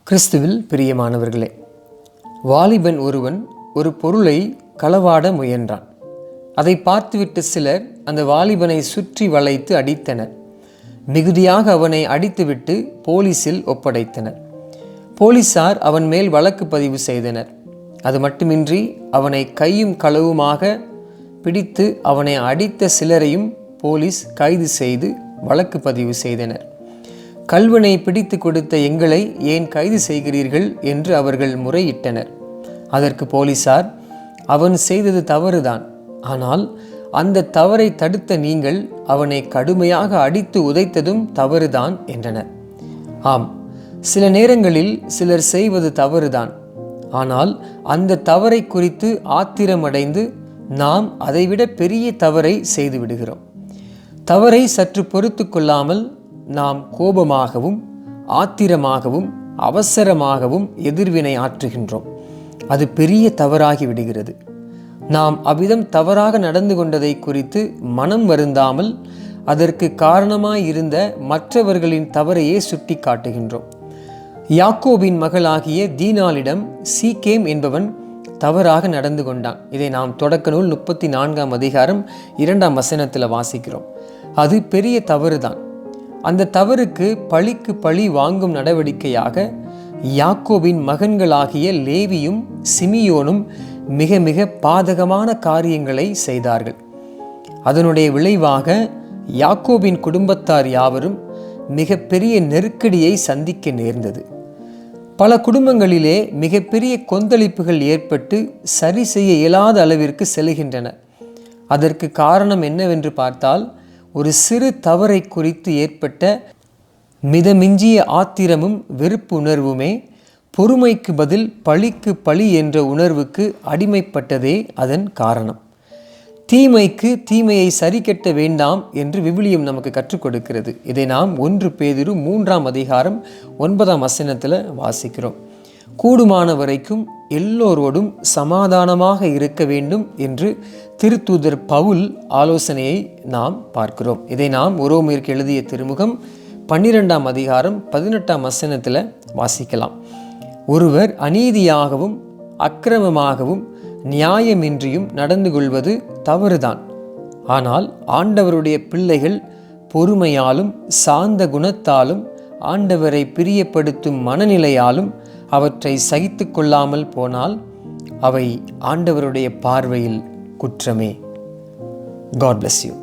கிறிஸ்துவில் பிரியமானவர்களே, வாலிபன் ஒருவன் ஒரு பொருளை களவாட முயன்றான். அதை பார்த்துவிட்டு சிலர் அந்த வாலிபனை சுற்றி வளைத்து அடித்தனர். மிகுதியாக அவனை அடித்துவிட்டு போலீசில் ஒப்படைத்தனர். போலீசார் அவன் மேல் வழக்கு பதிவு செய்தனர். அது மட்டுமின்றி அவனை கையும் களவுமாக பிடித்து அவனை அடித்த சிலரையும் போலீஸ் கைது செய்து வழக்கு பதிவு செய்தனர். கள்வனை பிடித்து கொடுத்த எங்களை ஏன் கைது செய்கிறீர்கள் என்று அவர்கள் முறையிட்டனர். அதற்கு போலீசார், அவன் செய்தது தவறுதான், ஆனால் அந்த தவறை தடுத்த நீங்கள் அவனை கடுமையாக அடித்து உதைத்ததும் தவறுதான் என்றனர். ஆம், சில நேரங்களில் சிலர் செய்வது தவறுதான், ஆனால் அந்த தவறை குறித்து ஆத்திரமடைந்து நாம் அதைவிட பெரிய தவறை செய்து விடுகிறோம். தவறை சற்று பொறுத்து கொள்ளாமல் நாம் கோபமாகவும் ஆத்திரமாகவும் அவசரமாகவும் எதிர்வினை ஆற்றுகின்றோம். அது பெரிய தவறாகி விடுகிறது. நாம் அவ்விதம் தவறாக நடந்து கொண்டதை குறித்து மனம் வருந்தாமல் அதற்கு காரணமாயிருந்த மற்றவர்களின் தவறையே சுட்டி காட்டுகின்றோம். யாக்கோபின் மகளாகிய தீனாளிடம் சீகேம் என்பவன் தவறாக நடந்து கொண்டான். இதை நாம் தொடக்க நூல் 34ஆம் அதிகாரம் 2ஆம் வசனத்தில் வாசிக்கிறோம். அது பெரிய தவறுதான். அந்த தவறுக்கு பழிக்கு பழி வாங்கும் நடவடிக்கையாக யாக்கோபின் மகன்களாகிய லேவியும் சிமியோனும் மிக மிக பாதகமான காரியங்களை செய்தார்கள். அதனுடைய விளைவாக யாக்கோபின் குடும்பத்தார் யாவரும் மிக பெரிய நெருக்கடியை சந்திக்க நேர்ந்தது. பல குடும்பங்களிலே மிகப்பெரிய கொந்தளிப்புகள் ஏற்பட்டு சரி செய்ய இயலாத அளவிற்கு செல்கின்றன. அதற்கு காரணம் என்னவென்று பார்த்தால், ஒரு சிறு தவறை குறித்து ஏற்பட்ட மிதமிஞ்சிய ஆத்திரமும் வெறுப்பு உணர்வுமே பொறுமைக்கு பதில் பழிக்கு பழி என்ற உணர்வுக்கு அடிமைப்பட்டதே அதன் காரணம். தீமைக்கு தீமையை சரி கட்ட வேண்டாம் என்று விவிலியம் நமக்கு கற்றுக் கொடுக்கிறது. இதை நாம் 1 பேதுரு 3ஆம் அதிகாரம் 9ஆம் வசனத்தில் வாசிக்கிறோம். கூடுமான வரைக்கும் எல்லோரோடும் சமாதானமாக இருக்க வேண்டும் என்று திருத்தூதர் பவுல் ஆலோசனையை நாம் பார்க்கிறோம். இதை நாம் உரோமையருக்கு எழுதிய திருமுகம் 12ஆம் அதிகாரம் 18ஆம் வசனத்தில் வாசிக்கலாம். ஒருவர் அநீதியாகவும் அக்கிரமமாகவும் நியாயமின்றியும் நடந்து கொள்வது தவறுதான். ஆனால் ஆண்டவருடைய பிள்ளைகள் பொறுமையாலும் சாந்த குணத்தாலும் ஆண்டவரை பிரியப்படுத்தும் மனநிலையாலும் அவற்றை சகித்து கொள்ளாமல் போனால் அவை ஆண்டவருடைய பார்வையில் குற்றமே. God bless you.